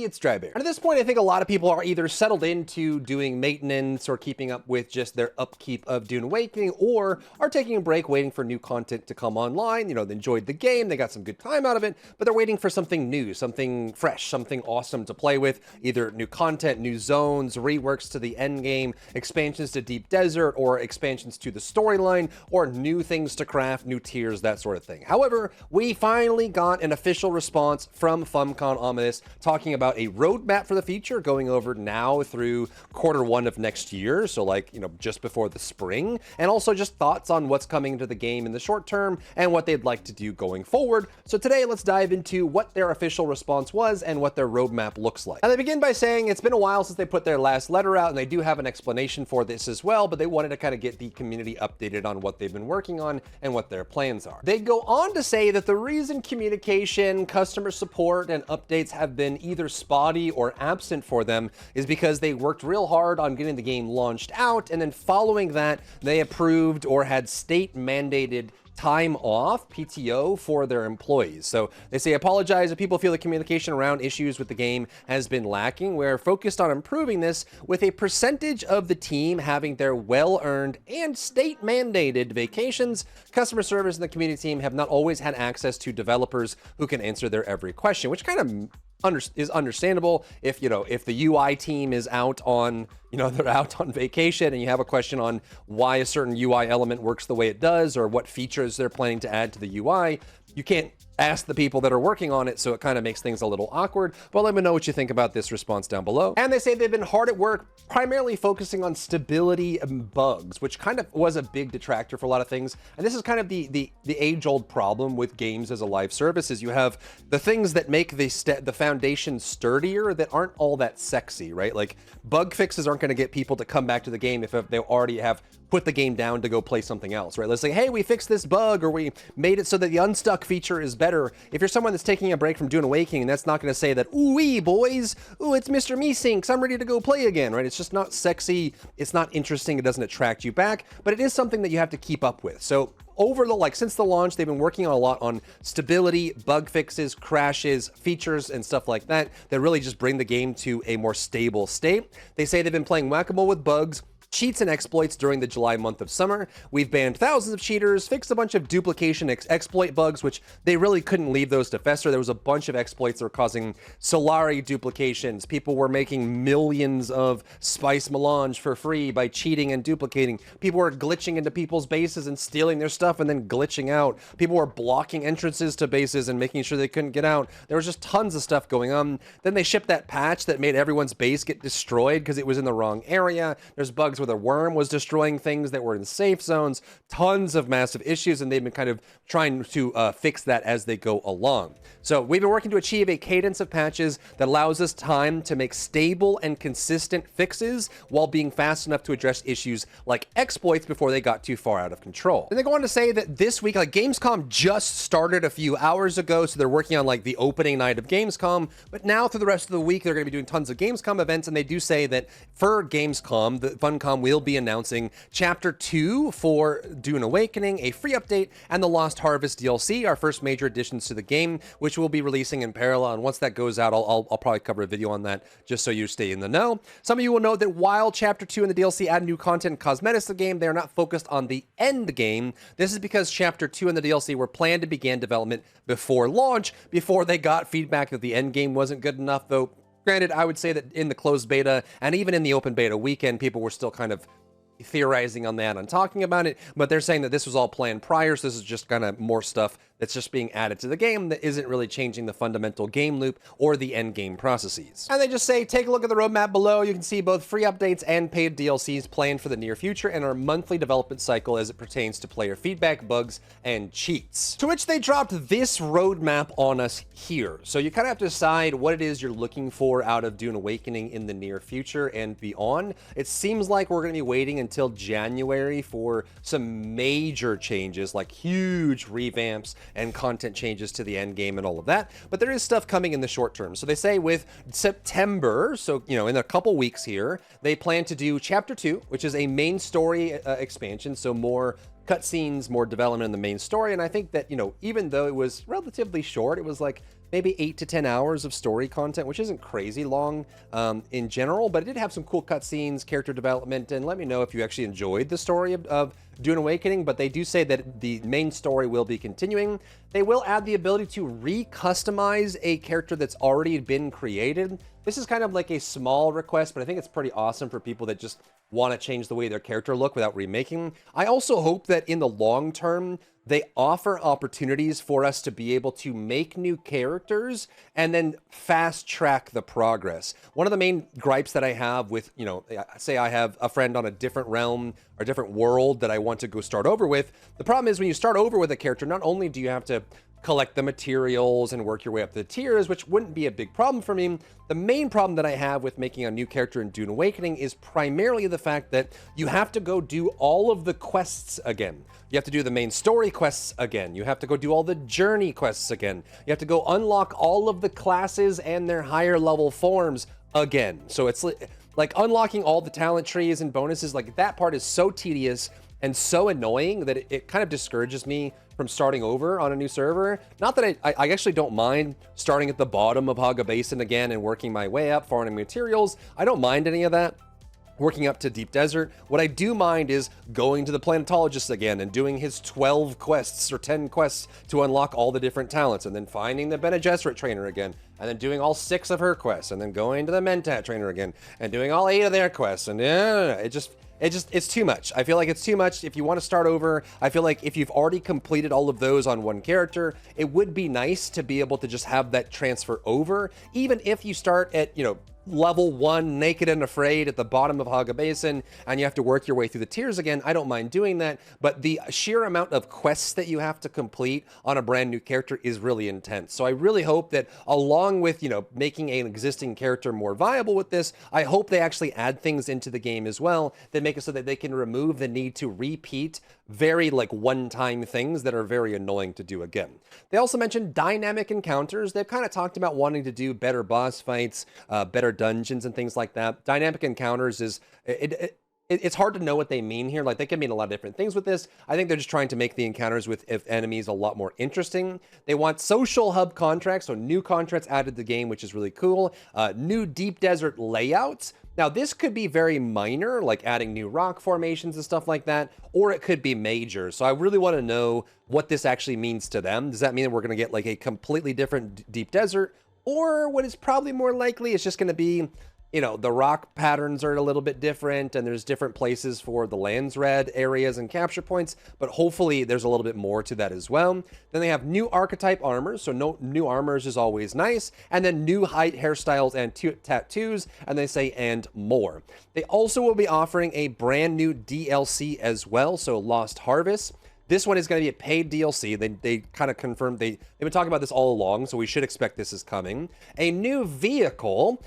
everybody, it's Drybear. And at this point, I think a lot of people are either settled into doing maintenance or keeping up with just their upkeep of Dune Awakening, or are taking a break waiting for new content to come online. You know, they enjoyed the game, they got some good time out of it, but they're waiting for something new, something fresh, something awesome to play with, either new content, new zones, reworks to the end game, expansions to Deep Desert, or expansions to the storyline, or new things to craft, new tiers, that sort of thing. However, we finally got an official response from Funcom on this, talking about a roadmap for the future going over now through Q1 of next year, so like, you know, just before the spring, and also just thoughts on what's coming into the game in the short term and what they'd like to do going forward. So today, let's dive into what their official response was and what their roadmap looks like. And they begin by saying it's been a while since they put their last letter out, and they do have an explanation for this as well, but they wanted to kind of get the community updated on what they've been working on and what their plans are. They go on to say that the reason communication, customer support, and updates have been either spotty or absent for them is because they worked real hard on getting the game launched out, and then following that, they approved or had state mandated time off, PTO, for their employees. So they say, apologize if people feel the communication around issues with the game has been lacking. We're focused on improving this with a percentage of the team having their well-earned and state-mandated vacations. Customer service and the community team have not always had access to developers who can answer their every question, which kind of is understandable. If, you know, if the UI team is out on, you know, they're out on vacation and you have a question on why a certain UI element works the way it does or what features they're planning to add to the UI, you can't ask the people that are working on it, so it kind of makes things a little awkward. But let me know what you think about this response down below. And they say they've been hard at work, primarily focusing on stability and bugs, which kind of was a big detractor for a lot of things. And this is kind of the age-old problem with games as a live service, is you have the things that make the foundation sturdier that aren't all that sexy, right? Like, bug fixes aren't going to get people to come back to the game if they already have put the game down to go play something else, right? Let's say, hey, we fixed this bug, or we made it so that the unstuck feature is better. If you're someone that's taking a break from Dune Awakening, that's not going to say that, ooh-wee, boys, ooh, it's Mr. Meesinks, I'm ready to go play again, right? It's just not sexy, it's not interesting, it doesn't attract you back, but it is something that you have to keep up with. So since the launch, they've been working on a lot on stability, bug fixes, crashes, features, and stuff like that really just bring the game to a more stable state. They say they've been playing whack-a-mole with bugs, cheats and exploits during the July month of summer. We've banned thousands of cheaters, fixed a bunch of duplication exploit bugs, which they really couldn't leave those to fester. There was a bunch of exploits that were causing Solari duplications. People were making millions of spice melange for free by cheating and duplicating. People were glitching into people's bases and stealing their stuff and then glitching out. People were blocking entrances to bases and making sure they couldn't get out. There was just tons of stuff going on. Then they shipped that patch that made everyone's base get destroyed because it was in the wrong area. There's bugs where the worm was destroying things that were in safe zones, tons of massive issues, and they've been kind of trying to fix that as they go along. So we've been working to achieve a cadence of patches that allows us time to make stable and consistent fixes while being fast enough to address issues like exploits before they got too far out of control. And they go on to say that this week, like, Gamescom just started a few hours ago, so they're working on like the opening night of Gamescom, but now through the rest of the week, they're going to be doing tons of Gamescom events, and they do say that for Gamescom, the Funcom will be announcing Chapter 2 for Dune Awakening, a free update, and the Lost Harvest DLC, our first major additions to the game, which we'll be releasing in parallel. And once that goes out, I'll probably cover a video on that just so you stay in the know. Some of you will know that while Chapter 2 and the DLC add new content and cosmetics to the game, they are not focused on the end game. This is because Chapter 2 and the DLC were planned to begin development before launch, before they got feedback that the end game wasn't good enough, though. Granted, I would say that in the closed beta and even in the open beta weekend, people were still kind of theorizing on that and talking about it, but they're saying that this was all planned prior, so this is just kind of more stuff that's just being added to the game that isn't really changing the fundamental game loop or the end game processes. And they just say, take a look at the roadmap below. You can see both free updates and paid DLCs planned for the near future and our monthly development cycle as it pertains to player feedback, bugs, and cheats. To which they dropped this roadmap on us here. So you kind of have to decide what it is you're looking for out of Dune Awakening in the near future and beyond. It seems like we're going to be waiting until January for some major changes, like huge revamps and content changes to the end game and all of that. But there is stuff coming in the short term. So they say with September, so, you know, in a couple weeks here, they plan to do Chapter 2, which is a main story expansion. So more cutscenes, more development in the main story. And I think that, you know, even though it was relatively short, it was like maybe 8 to 10 hours of story content, which isn't crazy long in general, but it did have some cool cutscenes, character development, and let me know if you actually enjoyed the story of Dune Awakening. But they do say that the main story will be continuing. They will add the ability to re-customize a character that's already been created. This is kind of like a small request, but I think it's pretty awesome for people that just want to change the way their character look without remaking. I also hope that in the long term, they offer opportunities for us to be able to make new characters and then fast track the progress. One of the main gripes that I have with, you know, say I have a friend on a different realm or different world that I want to go start over with. The problem is when you start over with a character, not only do you have to collect the materials and work your way up the tiers, which wouldn't be a big problem for me. The main problem that I have with making a new character in Dune Awakening is primarily the fact that you have to go do all of the quests again. You have to do the main story quests again. You have to go do all the journey quests again. You have to go unlock all of the classes and their higher level forms again. So it's like unlocking all the talent trees and bonuses. Like that part is so tedious and so annoying that it kind of discourages me from starting over on a new server. Not that I actually don't mind starting at the bottom of Haga Basin again and working my way up, farming materials. I don't mind any of that. Working up to Deep Desert. What I do mind is going to the planetologist again and doing his 12 quests or 10 quests to unlock all the different talents, and then finding the Bene Gesserit trainer again, and then doing all 6 of her quests, and then going to the Mentat trainer again, and doing all 8 of their quests, and it's too much. I feel like it's too much. If you want to start over, I feel like if you've already completed all of those on one character, it would be nice to be able to just have that transfer over, even if you start at, you know, level 1 naked and afraid at the bottom of Haga Basin and you have to work your way through the tiers again. I don't mind doing that, but the sheer amount of quests that you have to complete on a brand new character is really intense. So I really hope that along with, you know, making an existing character more viable with this, I hope they actually add things into the game as well that make it so that they can remove the need to repeat very like one-time things that are very annoying to do again. They also mentioned dynamic encounters. They've kind of talked about wanting to do better boss fights, better dungeons and things like that. Dynamic encounters is it's hard to know what they mean here. Like they can mean a lot of different things with this. I think they're just trying to make the encounters with enemies a lot more interesting. They want social hub contracts, so new contracts added to the game, which is really cool. New deep desert layouts. Now, this could be very minor, like adding new rock formations and stuff like that, or it could be major. So I really want to know what this actually means to them. Does that mean that we're going to get like a completely different deep desert? Or what is probably more likely is just going to be, you know, the rock patterns are a little bit different and there's different places for the Landsraad areas and capture points, but hopefully there's a little bit more to that as well. Then they have new archetype armors, so no new armors is always nice, and then new height hairstyles and tattoos, and they say and more. They also will be offering a brand new DLC as well, so Lost Harvest. This one is going to be a paid DLC. They kind of confirmed, they've been talking about this all along, so we should expect this is coming. A new vehicle.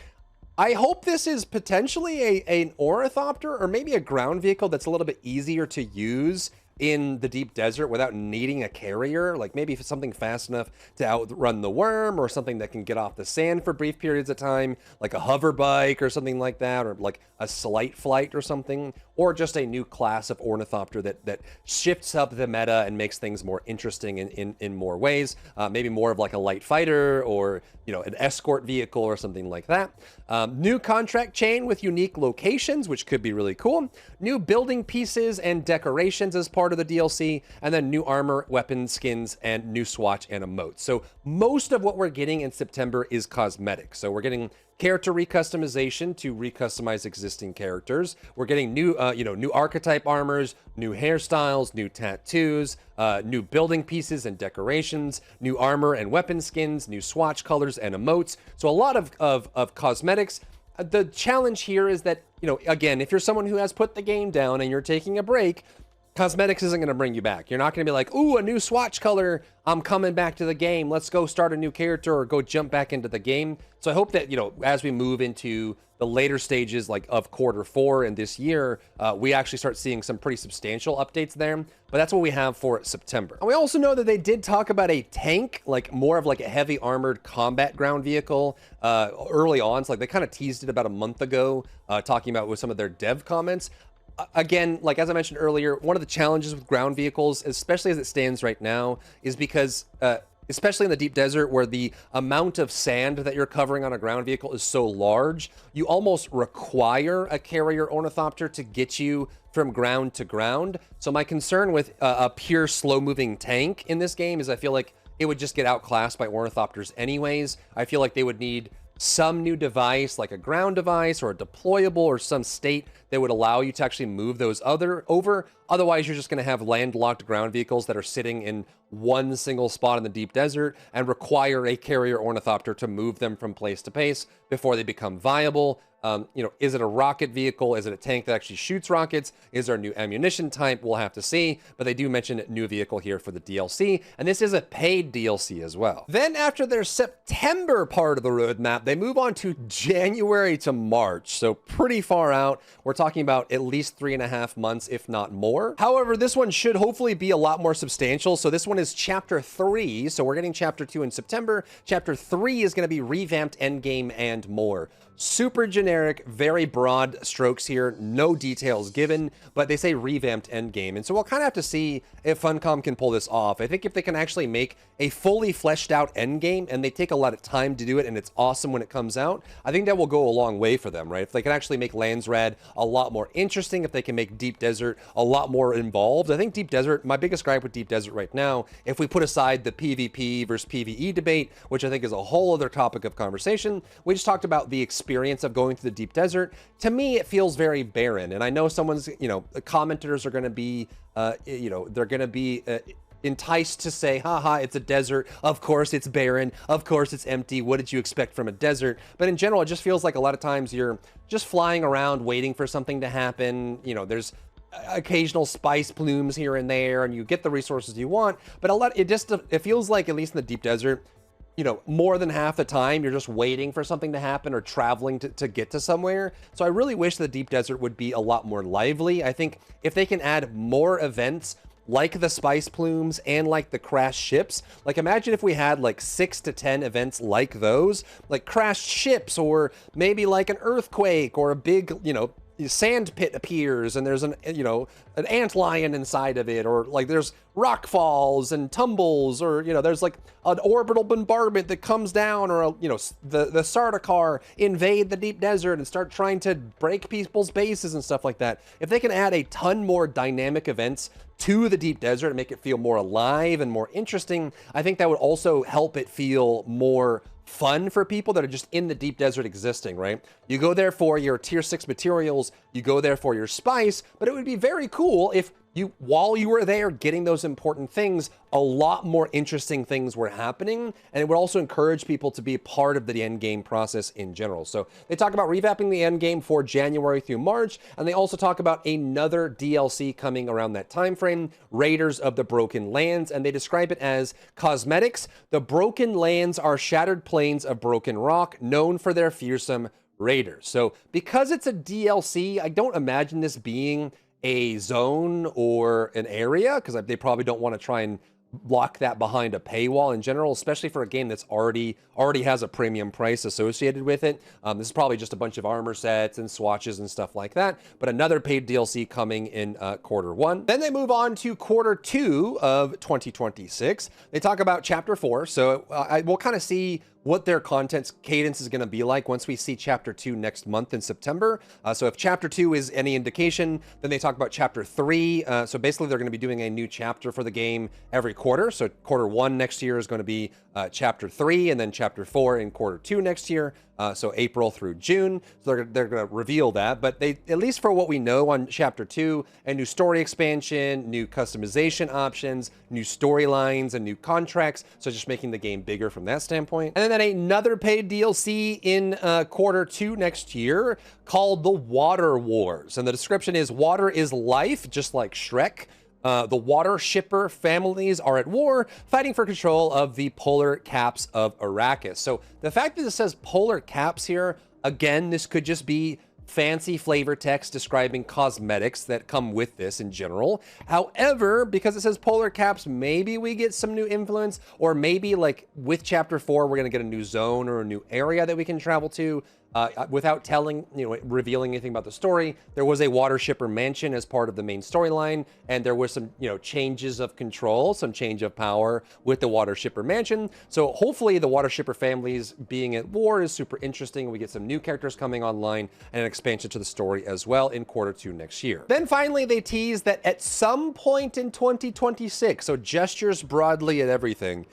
I hope this is potentially an Ornithopter or maybe a ground vehicle that's a little bit easier to use in the deep desert without needing a carrier, like maybe something fast enough to outrun the worm, or something that can get off the sand for brief periods of time, like a hover bike or something like that, or like a slight flight or something, or just a new class of Ornithopter that shifts up the meta and makes things more interesting in more ways. Maybe more of like a light fighter, or, you know, an escort vehicle or something like that. New contract chain with unique locations, which could be really cool. New building pieces and decorations as part of the DLC, and then new armor, weapons, skins, and new swatch and emotes. So most of what we're getting in September is cosmetic. So we're getting character recustomization to recustomize existing characters. We're getting new, new archetype armors, new hairstyles, new tattoos, new building pieces and decorations, new armor and weapon skins, new swatch colors and emotes. So a lot of cosmetics. The challenge here is that, you know, again, if you're someone who has put the game down and you're taking a break, cosmetics isn't going to bring you back. You're not going to be like, ooh, a new swatch color, I'm coming back to the game, let's go start a new character or go jump back into the game. So I hope that, you know, as we move into the later stages like of Q4 in this year, we actually start seeing some pretty substantial updates there. But that's what we have for September. And we also know that they did talk about a tank, like more of like a heavy armored combat ground vehicle early on. So like they kind of teased it about a month ago, talking about with some of their dev comments. Again, like as I mentioned earlier, one of the challenges with ground vehicles, especially as it stands right now, is because especially in the deep desert where the amount of sand that you're covering on a ground vehicle is so large, you almost require a carrier ornithopter to get you from ground to ground. So my concern with a pure slow-moving tank in this game is I feel like it would just get outclassed by ornithopters anyways. I feel like they would need some new device, like a ground device or a deployable or some state that would allow you to actually move those over. Otherwise, you're just going to have landlocked ground vehicles that are sitting in one single spot in the deep desert and require a carrier ornithopter to move them from place to place before they become viable. Is it a rocket vehicle? Is it a tank that actually shoots rockets? Is there a new ammunition type? We'll have to see, but they do mention a new vehicle here for the DLC, and this is a paid DLC as well. Then after their September part of the roadmap, they move on to January to March, so pretty far out. We're talking about at least 3.5 months, if not more. However, this one should hopefully be a lot more substantial. So this one is Chapter 3, so we're getting Chapter 2 in September. Chapter 3 is going to be revamped endgame and more. Super generic, very broad strokes here, no details given, but they say revamped endgame. And so we'll kind of have to see if Funcom can pull this off. I think if they can actually make a fully fleshed out endgame, and they take a lot of time to do it, and it's awesome when it comes out, I think that will go a long way for them, right? If they can actually make Landsraad a lot more interesting, if they can make Deep Desert a lot more involved. I think Deep Desert, my biggest gripe with Deep Desert right now, if we put aside the PvP versus PvE debate, which I think is a whole other topic of conversation, we just talked about the experience of going through the deep desert. To me, it feels very barren. And I know someone's, commenters are going to be, they're going to be enticed to say, haha, it's a desert. Of course it's barren. Of course it's empty. What did you expect from a desert? But in general, it just feels like a lot of times you're just flying around waiting for something to happen. There's occasional spice plumes here and there, and you get the resources you want. But it feels like, at least in the deep desert, more than half the time, you're just waiting for something to happen or traveling to get to somewhere. So I really wish the deep desert would be a lot more lively. I think if they can add more events like the spice plumes and like the crashed ships, like imagine if we had like 6 to 10 events like those, like crashed ships, or maybe like an earthquake or a big, sand pit appears and there's an antlion inside of it, or like there's rock falls and tumbles, or there's like an orbital bombardment that comes down, or the Sardaukar invade the deep desert and start trying to break people's bases and stuff like that. If they can add a ton more dynamic events to the deep desert and make it feel more alive and more interesting, I think that would also help it feel more fun for people that are just in the deep desert existing, right? You go there for your tier 6 materials, you go there for your spice, but it would be very cool if while you were there getting those important things, a lot more interesting things were happening, and it would also encourage people to be part of the end game process in general. So they talk about revamping the end game for January through March, and they also talk about another DLC coming around that time frame, Raiders of the Broken Lands, and they describe it as cosmetics. The Broken Lands are shattered plains of broken rock, known for their fearsome raiders. So because it's a DLC, I don't imagine this being a zone or an area, because they probably don't want to try and lock that behind a paywall in general, especially for a game that's already has a premium price associated with it. This is probably just a bunch of armor sets and swatches and stuff like that, but another paid DLC coming in Q1. Then they move on to Q2 of 2026. They talk about Chapter 4, so we'll kind of see what their content cadence is going to be like once we see Chapter 2 next month in September. So if Chapter 2 is any indication, then they talk about Chapter 3. So basically they're going to be doing a new chapter for the game every quarter. So Q1 next year is going to be Chapter 3, and then Chapter 4 in Q2 next year. So April through June. So they're going to reveal that. But they, at least for what we know on Chapter 2, a new story expansion, new customization options, new storylines, and new contracts. So just making the game bigger from that standpoint. And then another paid DLC in Q2 next year called The Water Wars. And the description is, water is life, just like Shrek. The water shipper families are at war, fighting for control of the polar caps of Arrakis. So the fact that it says polar caps here, again, this could just be fancy flavor text describing cosmetics that come with this in general. However, because it says polar caps, maybe we get some new influence, or maybe like with chapter 4, we're going to get a new zone or a new area that we can travel to. Without telling, revealing anything about the story, there was a water shipper mansion as part of the main storyline, and there was some, changes of control, some change of power with the water shipper mansion. So hopefully the water shipper families being at war is super interesting. We get some new characters coming online and an expansion to the story as well in Q2 next year. Then finally, they teased that at some point in 2026, so gestures broadly at everything,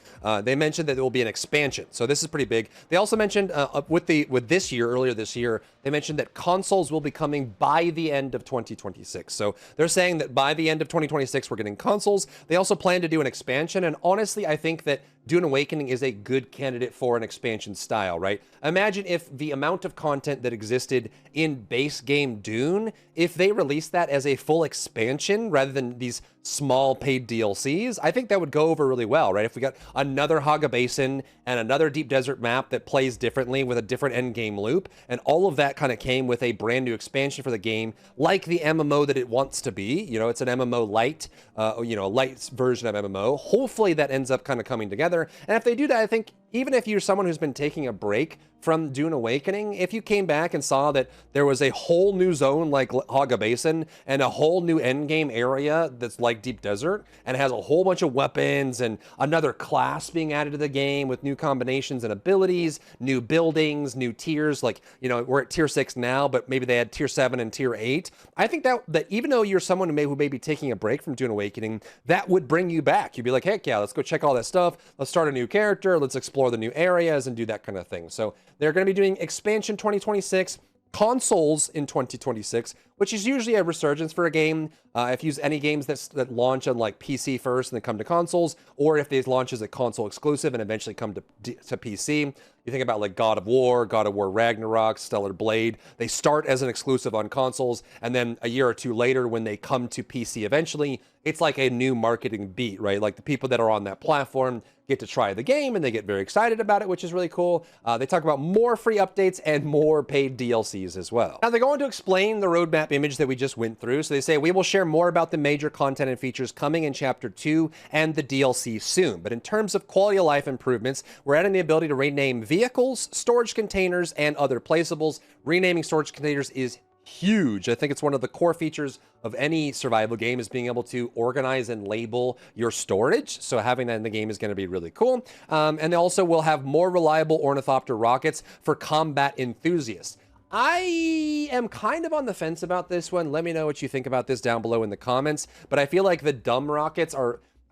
they mentioned that there will be an expansion. So this is pretty big. They also mentioned with this year, earlier this year, they mentioned that consoles will be coming by the end of 2026. So they're saying that by the end of 2026, we're getting consoles. They also plan to do an expansion. And honestly, I think that Dune Awakening is a good candidate for an expansion style, right? Imagine if the amount of content that existed in base game Dune, if they released that as a full expansion rather than these small paid DLCs, I think that would go over really well, right? If we got another Haga Basin and another deep desert map that plays differently with a different end game loop, and all of that kind of came with a brand new expansion for the game, like the MMO that it wants to be. It's an MMO light, a light version of MMO. Hopefully that ends up kind of coming together. And if they do that, I think even if you're someone who's been taking a break from Dune Awakening, if you came back and saw that there was a whole new zone like Haga Basin and a whole new endgame area that's like Deep Desert and has a whole bunch of weapons and another class being added to the game with new combinations and abilities, new buildings, new tiers, like, we're at tier 6 now, but maybe they had tier 7 and tier 8. I think that even though you're someone who may be taking a break from Dune Awakening, that would bring you back. You'd be like, heck yeah, let's go check all that stuff. Let's start a new character. Let's explore the new areas and do that kind of thing. So they're going to be doing expansion 2026, consoles in 2026, which is usually a resurgence for a game. If you use any games that launch on like PC first and then come to consoles, or if they launch as a console exclusive and eventually come to PC. You think about like God of War Ragnarok, Stellar Blade. They start as an exclusive on consoles, and then a year or two later, when they come to PC eventually, it's like a new marketing beat, right? Like the people that are on that platform get to try the game and they get very excited about it, which is really cool. They talk about more free updates and more paid DLCs as well. Now they go on to explain the roadmap image that we just went through. So they say, we will share more about the major content and features coming in Chapter 2 and the DLC soon. But in terms of quality of life improvements, we're adding the ability to rename vehicles, storage containers, and other placeables. Renaming storage containers is huge. I think it's one of the core features of any survival game is being able to organize and label your storage. So having that in the game is going to be really cool. And they also will have more reliable Ornithopter rockets for combat enthusiasts. I am kind of on the fence about this one. Let me know what you think about this down below in the comments. But I feel like the dumb rockets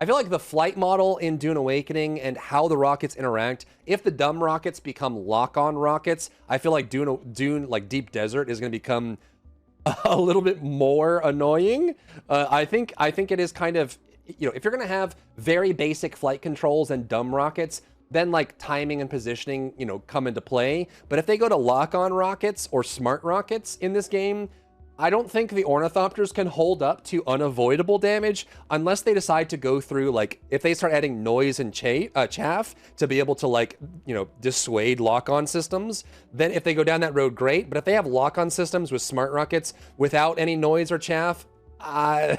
I feel like the flight model in Dune Awakening and how the rockets interact, if the dumb rockets become lock-on rockets, I feel like Dune, like Deep Desert, is going to become a little bit more annoying. I think it is kind of, if you're going to have very basic flight controls and dumb rockets, then like timing and positioning, come into play. But if they go to lock-on rockets or smart rockets in this game, I don't think the Ornithopters can hold up to unavoidable damage unless they decide to go through, like, if they start adding noise and chaff to be able to, like, dissuade lock-on systems. Then if they go down that road, great. But if they have lock-on systems with smart rockets without any noise or chaff, I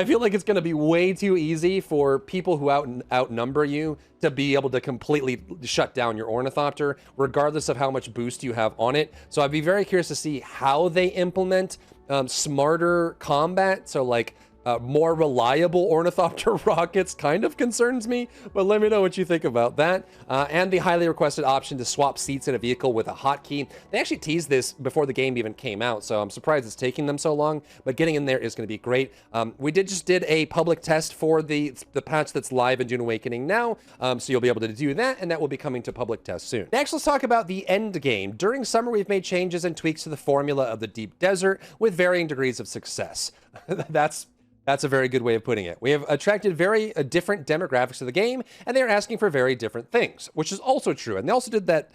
feel like it's going to be way too easy for people who outnumber you to be able to completely shut down your Ornithopter, regardless of how much boost you have on it. So I'd be very curious to see how they implement smarter combat. So like more reliable Ornithopter rockets kind of concerns me, but let me know what you think about that. And the highly requested option to swap seats in a vehicle with a hotkey. They actually teased this before the game even came out, so I'm surprised it's taking them so long, but getting in there is going to be great. We just did a public test for the patch that's live in Dune Awakening now, so you'll be able to do that, and that will be coming to public test soon. Next, let's talk about the end game. During summer, we've made changes and tweaks to the formula of the Deep Desert with varying degrees of success. That's a very good way of putting it. We have attracted very different demographics to the game, and they're asking for very different things, which is also true. And they also did that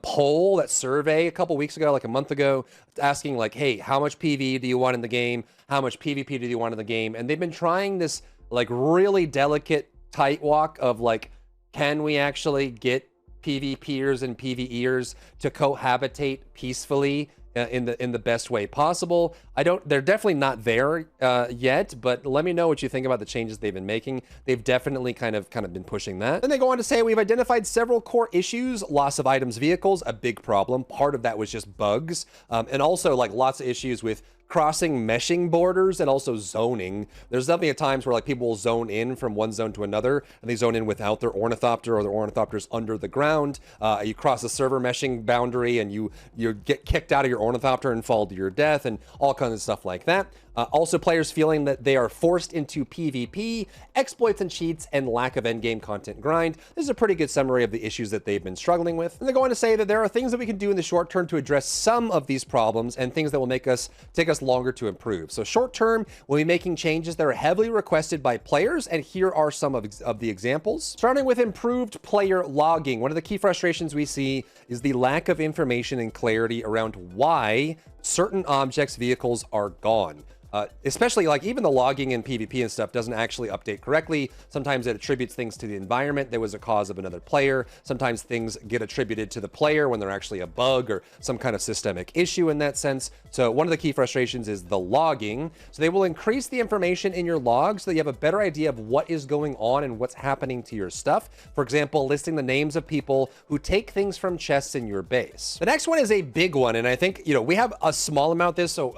poll, that survey a couple weeks ago, like a month ago, asking like, hey, how much PvE do you want in the game? How much PvP do you want in the game? And they've been trying this like really delicate tight walk of like, can we actually get PvPers and PvEers to cohabitate peacefully in the best way possible. They're definitely not there yet, but let me know what you think about the changes they've been making. They've definitely kind of been pushing that. Then they go on to say, we've identified several core issues. Loss of items, vehicles, a big problem. Part of that was just bugs, and also like lots of issues with crossing meshing borders and also zoning. There's definitely at times where like people will zone in from one zone to another, and they zone in without their ornithopter, or their ornithopter's under the ground. You cross a server meshing boundary and you get kicked out of your ornithopter and fall to your death, and all kinds of stuff like that. Also, players feeling that they are forced into PvP, exploits and cheats, and lack of endgame content grind. This is a pretty good summary of the issues that they've been struggling with. And they're going to say that there are things that we can do in the short term to address some of these problems, and things that will take us longer to improve. So short term, we'll be making changes that are heavily requested by players, and here are some of the examples. Starting with improved player logging. One of the key frustrations we see is the lack of information and clarity around why certain objects, vehicles are gone. Especially like even the logging in PvP and stuff doesn't actually update correctly. Sometimes it attributes things to the environment that was a cause of another player. Sometimes things get attributed to the player when they're actually a bug or some kind of systemic issue in that sense. So one of the key frustrations is the logging. So they will increase the information in your logs so that you have a better idea of what is going on and what's happening to your stuff. For example, listing the names of people who take things from chests in your base. The next one is a big one, and I think, we have a small amount of this. So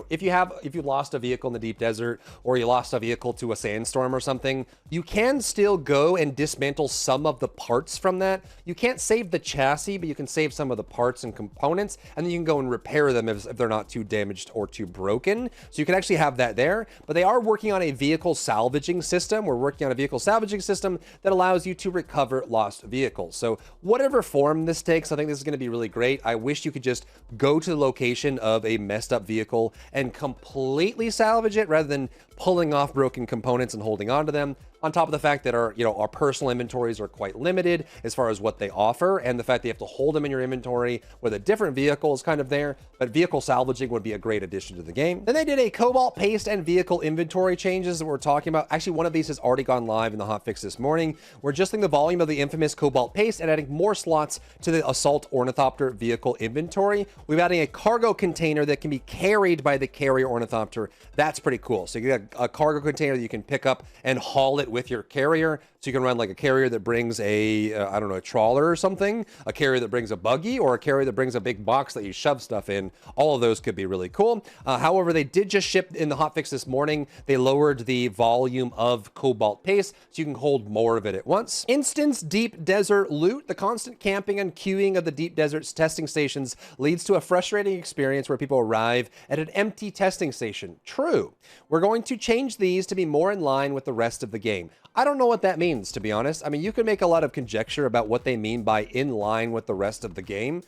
if you lost a vehicle in the deep desert, or you lost a vehicle to a sandstorm or something, you can still go and dismantle some of the parts from that. You can't save the chassis, but you can save some of the parts and components, and then you can go and repair them if they're not too damaged or too broken. So you can actually have that there, but they are working on a vehicle salvaging system. We're working on a vehicle salvaging system that allows you to recover lost vehicles. So whatever form this takes, I think this is going to be really great. I wish you could just go to the location of a messed up vehicle and completely salvage it rather than pulling off broken components and holding on to them. On top of the fact that our personal inventories are quite limited as far as what they offer, and the fact that you have to hold them in your inventory with a different vehicle is kind of there, but vehicle salvaging would be a great addition to the game. Then they did a cobalt paste and vehicle inventory changes that we're talking about. Actually, one of these has already gone live in the hotfix this morning. We're adjusting the volume of the infamous cobalt paste and adding more slots to the assault ornithopter vehicle inventory. We're adding a cargo container that can be carried by the carrier ornithopter. That's pretty cool. So you get a cargo container that you can pick up and haul it with your carrier. So you can run like a carrier that brings a trawler or something, a carrier that brings a buggy, or a carrier that brings a big box that you shove stuff in. All of those could be really cool. However, they did just ship in the hotfix this morning. They lowered the volume of cobalt paste so you can hold more of it at once. Instance deep desert loot. The constant camping and queuing of the deep desert's testing stations leads to a frustrating experience where people arrive at an empty testing station. True. We're going to change these to be more in line with the rest of the game. I don't know what that means, to be honest. I mean, you can make a lot of conjecture about what they mean by in line with the rest of the game.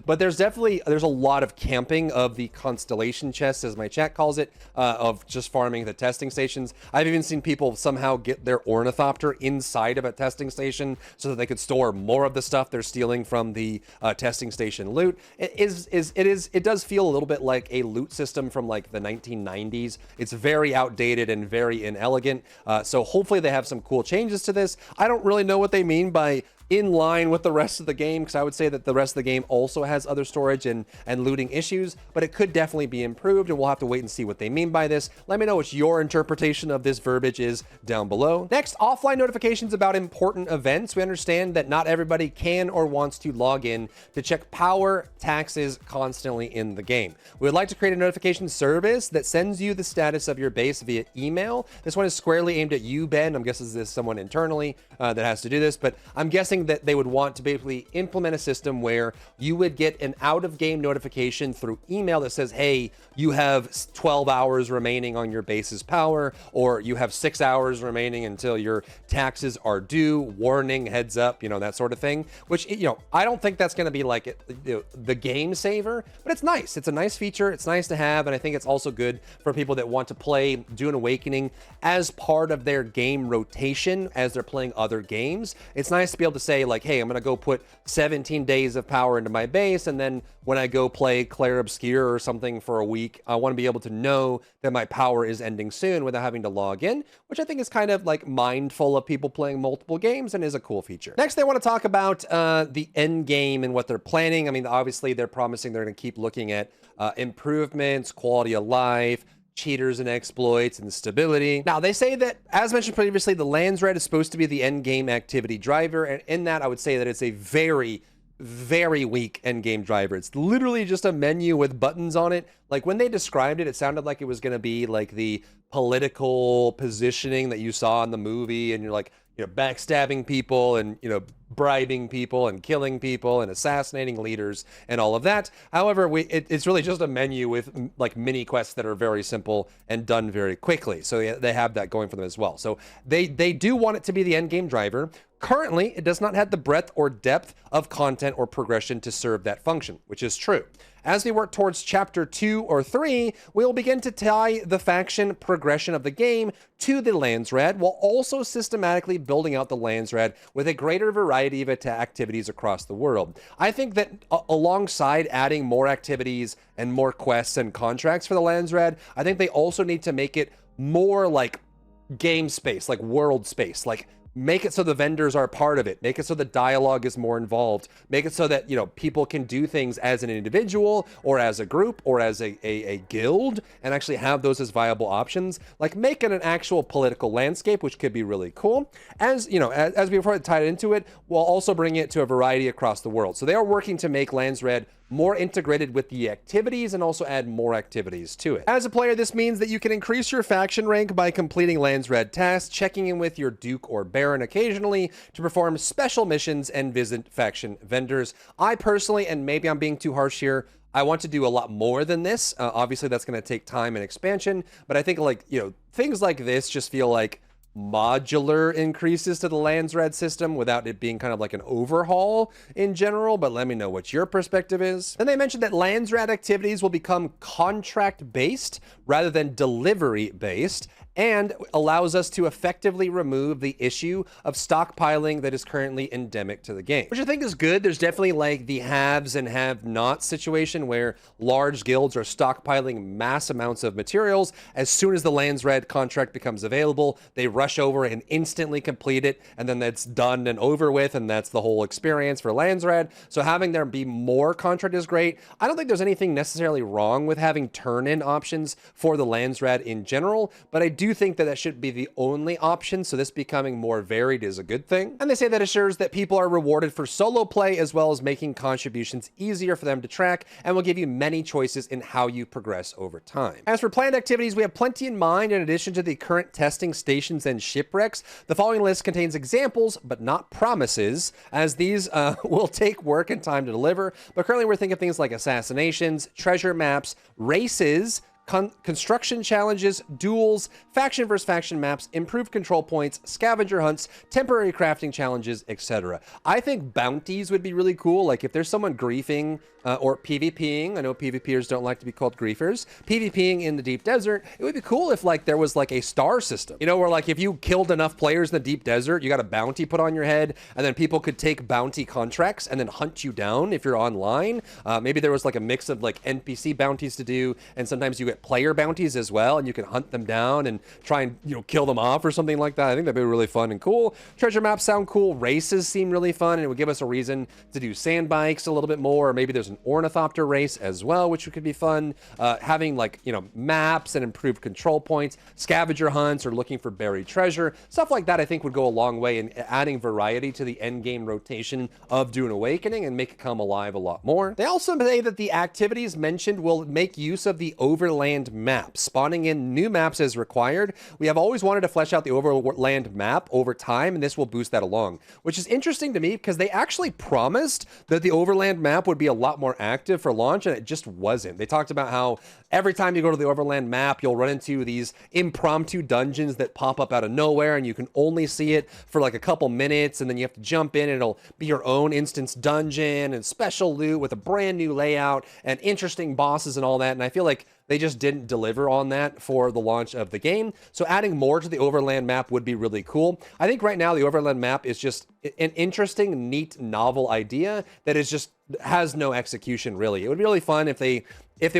But there's a lot of camping of the constellation chests, as my chat calls it, of just farming the testing stations. I've even seen people somehow get their ornithopter inside of a testing station so that they could store more of the stuff they're stealing from the testing station loot. It does feel a little bit like a loot system from like the 1990s. It's very outdated and very inelegant. So hopefully they have some cool changes to this. I don't really know what they mean by in line with the rest of the game, because I would say that the rest of the game also has other storage and looting issues, but it could definitely be improved, and we'll have to wait and see what they mean by this. Let me know what your interpretation of this verbiage is down below. Next, offline notifications about important events. We understand that not everybody can or wants to log in to check power taxes constantly in the game. We would like to create a notification service that sends you the status of your base via email. This one is squarely aimed at you, Ben. I'm guessing this is someone internally that has to do this, but I'm guessing that they would want to basically implement a system where you would get an out-of-game notification through email that says, hey, you have 12 hours remaining on your base's power, or you have 6 hours remaining until your taxes are due, warning, heads up, that sort of thing, which, I don't think that's going to be like the game saver, but it's nice. It's a nice feature. It's nice to have, and I think it's also good for people that want to play Dune Awakening as part of their game rotation as they're playing other games. It's nice to be able to say like, hey, I'm going to go put 17 days of power into my base, and then when I go play Clair Obscure or something for a week, I want to be able to know that my power is ending soon without having to log in, which I think is kind of like mindful of people playing multiple games and is a cool feature. Next, they want to talk about the end game and what they're planning. I mean, obviously they're promising they're going to keep looking at improvements, quality of life, cheaters and exploits, and stability. Now, they say that, as mentioned previously, the Landsraad is supposed to be the end game activity driver, and in that, I would say that it's a very, very weak end game driver. It's literally just a menu with buttons on it. Like, when they described it, it sounded like it was going to be like the political positioning that you saw in the movie, and you're like, backstabbing people and, bribing people and killing people and assassinating leaders and all of that. However, it's really just a menu with like mini quests that are very simple and done very quickly. So yeah, they have that going for them as well. So they do want it to be the end game driver. Currently, it does not have the breadth or depth of content or progression to serve that function, which is true. As we work towards chapter 2 or 3, we will begin to tie the faction progression of the game to the Landsraad, while also systematically building out the Landsraad with a greater variety of activities across the world. I think that alongside adding more activities and more quests and contracts for the Landsraad, I think they also need to make it more like game space, like world space, like make it so the vendors are a part of it. Make it so the dialogue is more involved. Make it so that, people can do things as an individual or as a group or as a guild and actually have those as viable options. Like, make it an actual political landscape, which could be really cool. As we tied into it, we'll also bring it to a variety across the world. So they are working to make Landsraad more integrated with the activities and also add more activities to it. As a player, this means that you can increase your faction rank by completing Landsraad tasks, checking in with your Duke or Baron occasionally to perform special missions and visit faction vendors. I personally, and maybe I'm being too harsh here, I want to do a lot more than this. Obviously, that's going to take time and expansion, but I think things like this just feel like modular increases to the Landsraad system without it being kind of like an overhaul in general, but let me know what your perspective is. Then they mentioned that Landsraad activities will become contract-based rather than delivery-based, and allows us to effectively remove the issue of stockpiling that is currently endemic to the game, which I think is good. There's definitely like the haves and have-nots situation where large guilds are stockpiling mass amounts of materials. As soon as the Landsraad contract becomes available, they rush over and instantly complete it, and then that's done and over with, and that's the whole experience for Landsraad. So having there be more contract is great. I don't think there's anything necessarily wrong with having turn-in options for the Landsraad in general, but I do think that that should be the only option, so this becoming more varied is a good thing. And they say that assures that people are rewarded for solo play as well as making contributions easier for them to track, and will give you many choices in how you progress over time. As for planned activities, we have plenty in mind in addition to the current testing stations and shipwrecks. The following list contains examples, but not promises, as these will take work and time to deliver. But currently we're thinking of things like assassinations, treasure maps, races, construction challenges, duels, faction versus faction maps, improved control points, scavenger hunts, temporary crafting challenges, etc. I think bounties would be really cool. Like if there's someone griefing or PvPing, I know PvPers don't like to be called griefers, PvPing in the deep desert, it would be cool if like there was like a star system, where like if you killed enough players in the deep desert, you got a bounty put on your head, and then people could take bounty contracts and then hunt you down if you're online. Maybe there was like a mix of like NPC bounties to do, and sometimes you get player bounties as well, and you can hunt them down and try and kill them off or something like that. I think that'd be really fun and cool. Treasure maps sound cool. Races seem really fun, and it would give us a reason to do sand bikes a little bit more, or maybe there's an ornithopter race as well, which could be fun. Having like maps and improved control points, scavenger hunts, or looking for buried treasure, stuff like that I think would go a long way in adding variety to the end game rotation of Dune Awakening and make it come alive a lot more. They also say that the activities mentioned will make use of the overland map, spawning in new maps as required. We have always wanted to flesh out the overland map over time, and this will boost that along, which is interesting to me because they actually promised that the overland map would be a lot more active for launch, and it just wasn't. They talked about how every time you go to the overland map, you'll run into these impromptu dungeons that pop up out of nowhere, and you can only see it for like a couple minutes, and then you have to jump in, and it'll be your own instance dungeon and special loot with a brand new layout and interesting bosses and all that. And I feel like they just didn't deliver on that for the launch of the game. So adding more to the overland map would be really cool. I think right now the overland map is just an interesting, neat, novel idea that is just has no execution really. It would be really fun if they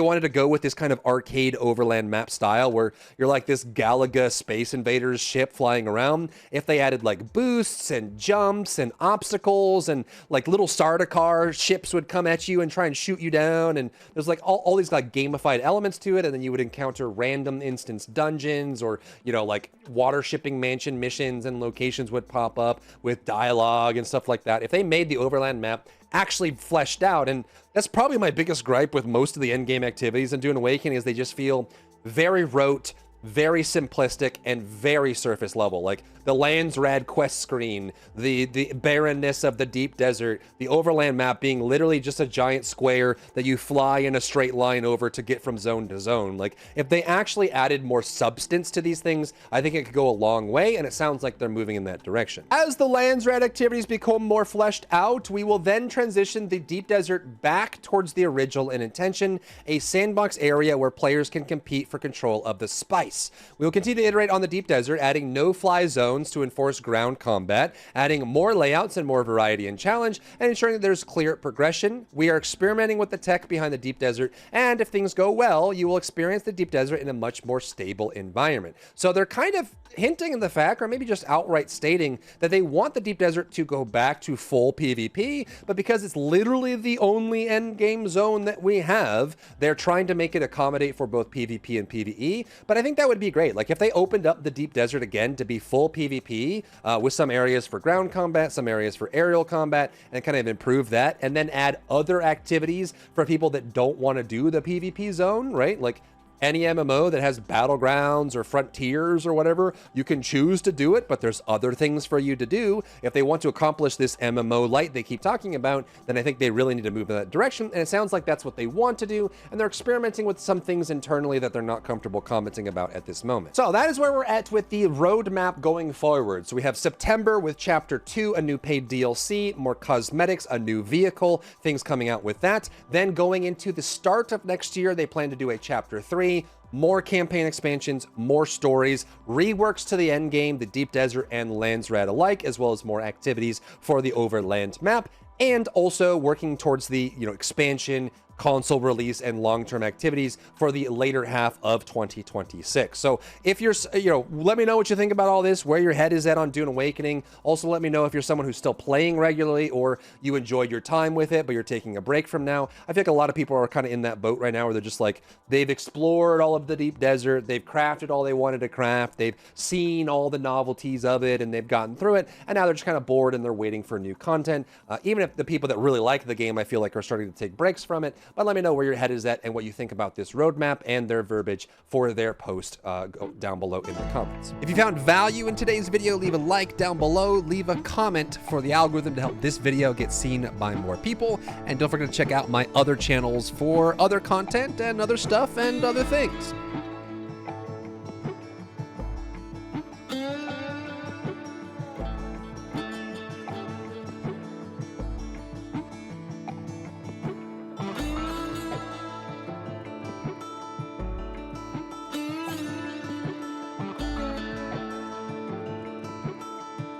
wanted to go with this kind of arcade overland map style where you're like this Galaga Space Invaders ship flying around. If they added like boosts and jumps and obstacles and like little Sardaukar ships would come at you and try and shoot you down. And there's like all these like gamified elements to it. And then you would encounter random instance dungeons or, you know, like water shipping mansion missions and locations would pop up with dialogue and stuff like that. If they made the overland map actually fleshed out, and that's probably my biggest gripe with most of the endgame activities in Dune Awakening, is they just feel very rote, very simplistic, and very surface level. Like the Landsraad quest screen, the barrenness of the deep desert, the overland map being literally just a giant square that you fly in a straight line over to get from zone to zone. Like if they actually added more substance to these things, I think it could go a long way, and it sounds like they're moving in that direction. As the Landsraad activities become more fleshed out, we will then transition the deep desert back towards the original in intention, a sandbox area where players can compete for control of the spice. We will continue to iterate on the deep desert, adding no-fly zones to enforce ground combat, adding more layouts and more variety and challenge, and ensuring that there's clear progression. We are experimenting with the tech behind the deep desert, and if things go well, you will experience the deep desert in a much more stable environment. So they're kind of hinting in the fact, or maybe just outright stating, that they want the deep desert to go back to full PvP, but because it's literally the only end game zone that we have, they're trying to make it accommodate for both PvP and PvE. But I think that would be great. Like if they opened up the deep desert again to be full PvP with some areas for ground combat, some areas for aerial combat, and kind of improve that, and then add other activities for people that don't want to do the PvP zone, right? Like any MMO that has battlegrounds or frontiers or whatever, you can choose to do it, but there's other things for you to do. If they want to accomplish this MMO light they keep talking about, then I think they really need to move in that direction. And it sounds like that's what they want to do. And they're experimenting with some things internally that they're not comfortable commenting about at this moment. So that is where we're at with the roadmap going forward. So we have September with Chapter 2, a new paid DLC, more cosmetics, a new vehicle, things coming out with that. Then going into the start of next year, they plan to do a Chapter 3, more campaign expansions, more stories, reworks to the end game, the deep desert and Landsraad alike, as well as more activities for the overland map, and also working towards the, you know, expansion, console release, and long-term activities for the later half of 2026. So if you're, you know, let me know what you think about all this, where your head is at on Dune Awakening. Also, let me know if you're someone who's still playing regularly or you enjoyed your time with it, but you're taking a break from now. I feel like a lot of people are kind of in that boat right now where they're just like, they've explored all of the deep desert, they've crafted all they wanted to craft, they've seen all the novelties of it, and they've gotten through it, and now they're just kind of bored and they're waiting for new content. Even if the people that really like the game, I feel like, are starting to take breaks from it. But let me know where your head is at and what you think about this roadmap and their verbiage for their post down below in the comments. If you found value in today's video, leave a like down below, leave a comment for the algorithm to help this video get seen by more people, and don't forget to check out my other channels for other content and other stuff and other things.